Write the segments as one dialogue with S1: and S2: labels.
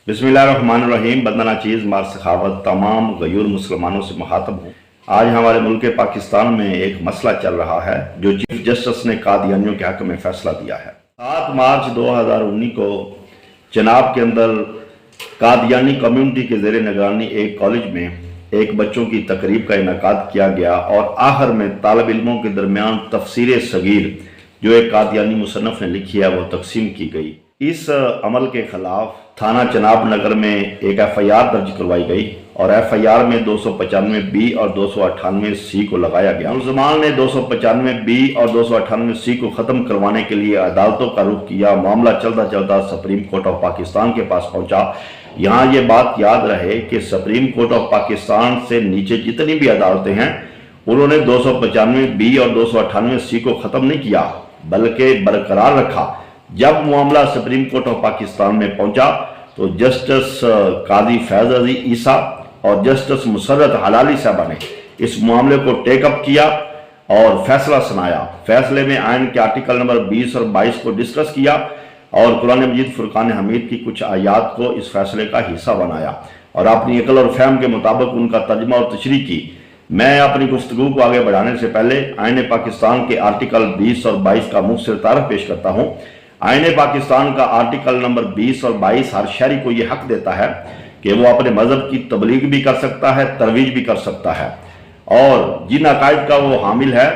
S1: बिस्मिल्लाहिर्रहमानिर्रहीम। बंदना चीज़ मार सखावत तमाम गयूर मुसलमानों से मुखातब हूँ। आज हमारे मुल्क पाकिस्तान में एक मसला चल रहा है जो चीफ जस्टिस ने कादियानियों के हक में फैसला दिया है। 7 मार्च 2019 को चनाब के अंदर कादियानी कम्युनिटी के ज़ेर निगरानी एक कॉलेज में एक बच्चों की तकरीब का इनकाद किया गया और आखिर में तालिब इल्मों के दरमियान तफसीर सगीर जो एक कादियानी मुसन्नफ़ ने लिखी है वो तकसीम की गई। इस अमल के खिलाफ थाना चनाब नगर में एक FIR दर्ज करवाई गई और FIR में 295B और 298C को लगाया गया। मुलज़मान ने 295B और 298C को ख़त्म करवाने के लिए अदालतों का रुख किया। मामला चलता चलता सुप्रीम कोर्ट ऑफ पाकिस्तान के पास पहुंचा। यहाँ ये बात याद रहे कि सुप्रीम कोर्ट ऑफ पाकिस्तान से नीचे जितनी भी अदालतें हैं उन्होंने 295B और 298C को ख़त्म नहीं किया बल्कि बरकरार रखा। जब मामला सुप्रीम कोर्ट ऑफ पाकिस्तान में पहुंचा तो जस्टिस कादी फैज़ अली ईसा और जस्टिस मुसर्रत हलाली साहबा ने इस मामले को टेकअप किया और फैसला सुनाया। फैसले में आइन के आर्टिकल नंबर 20 और 22 को डिस्कस किया और कुरान मजीद फुरकान हमीद की कुछ आयात को इस फैसले का हिस्सा बनाया और अपनी अकल और फहम के मुताबिक उनका तर्जमा और तशरीह की। मैं अपनी गुफ्तगू को आगे बढ़ाने से पहले आइन पाकिस्तान के आर्टिकल 20 और 22 का मुख्तसर तारफ़ पेश करता हूँ। आईन पाकिस्तान का आर्टिकल नंबर 20 और 22 हर शहरी को यह हक देता है कि वो अपने मजहब की तबलीग भी कर सकता है, तरवीज भी कर सकता है और जिन अकायद का वो हामिल है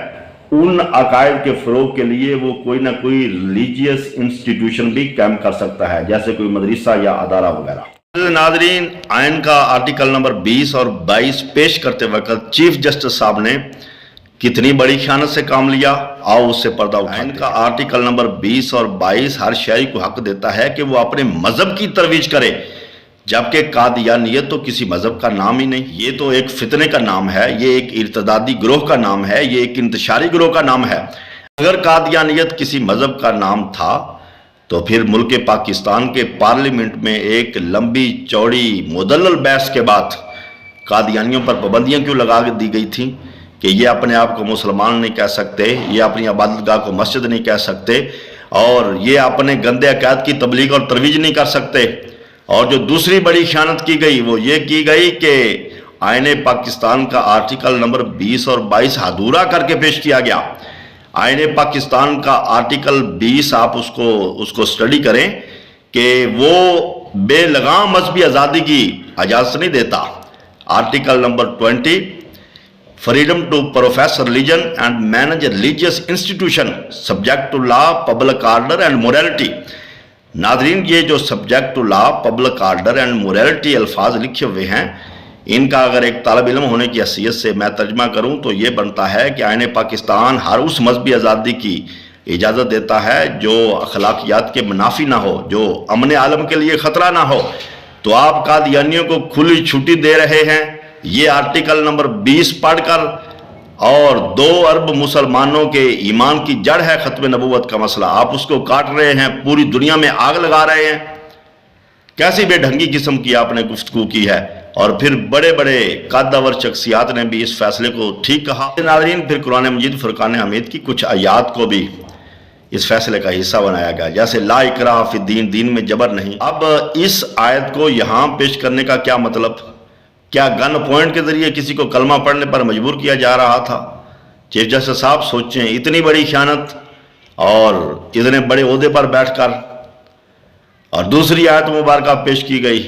S1: उन अकायद के फ़रोग के लिए वो कोई ना कोई रिलीजियस इंस्टीट्यूशन भी कायम कर सकता है, जैसे कोई मदरसा या अदारा वगैरह। नाज़रीन, आइन का आर्टिकल नंबर 20 और 22 पेश करते वक्त चीफ जस्टिस साहब ने कितनी बड़ी खयानत से काम लिया, आओ उससे पर्दा उठाएं। इनका आर्टिकल नंबर 20 और 22 हर शहरी को हक देता है कि वो अपने मजहब की तरवीज करे, जबकि कादियानियत तो किसी मजहब का नाम ही नहीं। ये तो एक फितने का नाम है, ये एक इर्तदादी ग्रोह का नाम है, ये एक इंतशारी ग्रोह का नाम है। अगर कादियानियत किसी मजहब का नाम था तो फिर मुल्क पाकिस्तान के पार्लियामेंट में एक लंबी चौड़ी मुदल्लल बहस के बाद कादियानियों पर पाबंदियां क्यों लगा दी गई थी कि ये अपने आप को मुसलमान नहीं कह सकते, ये अपनी इबादतगाह को मस्जिद नहीं कह सकते और ये अपने गंदे अकायद की तबलीग और तरवीज नहीं कर सकते। और जो दूसरी बड़ी खयानत की गई वो ये की गई कि आईने पाकिस्तान का आर्टिकल नंबर 20 और 22 अधूरा करके पेश किया गया। आईने पाकिस्तान का आर्टिकल 20 आप उसको स्टडी करें कि वो बेलगाम मजहबी आज़ादी की इजाज़त नहीं देता। Article number 20 freedom to profess religion and manage religious institution subject to law public order and morality. नादरीन, ये जो subject to law public order and morality अल्फाज लिखे हुए हैं, इनका अगर एक तालिब इल्म होने की हैसियत से मैं तर्जमा करूं तो ये बनता है कि आईन पाकिस्तान हर उस मजहबी आज़ादी की इजाज़त देता है जो अखलाकियात के मुनाफी ना हो, जो अमन आलम के लिए ख़तरा ना हो। तो आप कादियानियों को खुली छुट्टी दे रहे हैं ये आर्टिकल नंबर 20 पढ़कर, और 2 अरब मुसलमानों के ईमान की जड़ है खत्म नबूवत का मसला, आप उसको काट रहे हैं, पूरी दुनिया में आग लगा रहे हैं। कैसी बेढंगी किस्म की आपने गुफ्तगू की है। और फिर बड़े बड़े कादावर शख्सियात ने भी इस फैसले को ठीक कहा। नाज़रीन, फिर कुरान मजीद फुरकान हमीद की कुछ आयात को भी इस फैसले का हिस्सा बनाया गया, जैसे ला इकराह फिद्दीन, दीन में जबर नहीं। अब इस आयत को यहाँ पेश करने का क्या मतलब? क्या गन पॉइंट के जरिए किसी को कलमा पढ़ने पर मजबूर किया जा रहा था? चीफ जस्टिस साहब सोचें, इतनी बड़ी खयानत और इतने बड़े ओहदे पर बैठकर। और दूसरी आयत मुबारक पेश की गई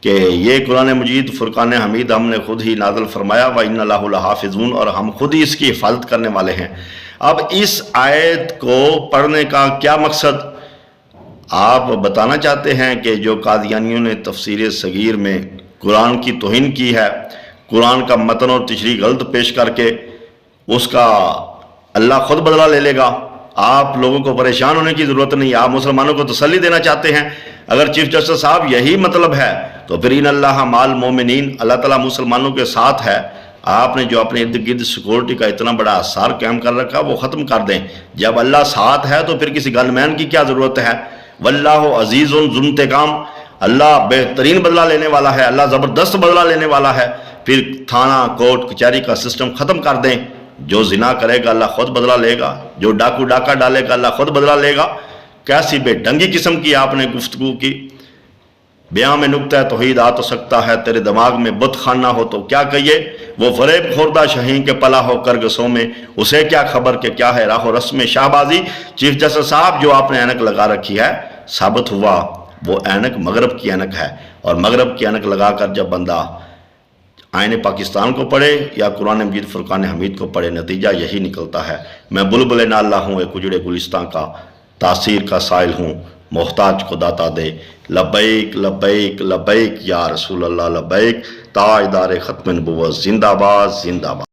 S1: कि ये कुरान मजीद फुरकान हमीद हमने खुद ही नाज़िल फरमाया व इन्ना लहु लहाफ़िज़ून, और हम खुद ही इसकी हिफाजत करने वाले हैं। अब इस आयत को पढ़ने का क्या मकसद? आप बताना चाहते हैं कि जो कादियानियों ने तफसीर सगीर में कुरान की तौहीन की है, कुरान का मतन और तशरीह गलत पेश करके उसका अल्लाह खुद बदला ले लेगा। आप लोगों को परेशान होने की ज़रूरत नहीं, आप मुसलमानों को तसल्ली देना चाहते हैं। अगर चीफ जस्टिस साहब यही मतलब है तो फिर इन अल्लाह माल मोमिनीन, अल्लाह ताला मुसलमानों के साथ है। आपने जो अपने इर्द गिर्द सिक्योरिटी का इतना बड़ा आसार कायम कर रखा वो ख़त्म कर दें। जब अल्लाह साथ है तो फिर किसी गनमैन की क्या ज़रूरत है? वल्लाहु अज़ीज़ुन ज़ुंतकाम, अल्लाह बेहतरीन बदला लेने वाला है, अल्लाह ज़बरदस्त बदला लेने वाला है। फिर थाना कोर्ट कचहरी का सिस्टम ख़त्म कर दें। जो जिना करेगा अल्लाह खुद बदला लेगा, जो डाकू डाका डालेगा अल्लाह खुद बदला लेगा। कैसी बेढंगी किस्म की आपने गुफ्तगू की। بیان میں نکتہ توحید آ تو سکتا ہے، تیرے دماغ میں بت خانہ ہو تو کیا کہیے؟ وہ فریب خوردہ شہین کے پلا ہو کرگسوں میں، اسے کیا خبر کہ کیا ہے راہ و رسم شہبازی۔ چیف جسٹس صاحب، جو آپ نے اینک لگا رکھی ہے، ثابت ہوا وہ اینک مغرب کی اینک ہے، اور مغرب کی اینک لگا کر جب بندہ آئین پاکستان کو پڑھے یا قرآن مجید فرقان حمید کو پڑھے، نتیجہ یہی نکلتا ہے۔ میں بلبل نالہ ہوں، ایک اجڑے گلستان کا، تاثیر کا سائل ہوں، محتاج کو داتا دے۔ لبیک لبیک لبیک یا رسول اللہ لبیک، تاجدار ختم نبوت زندہ باد زندہ باد۔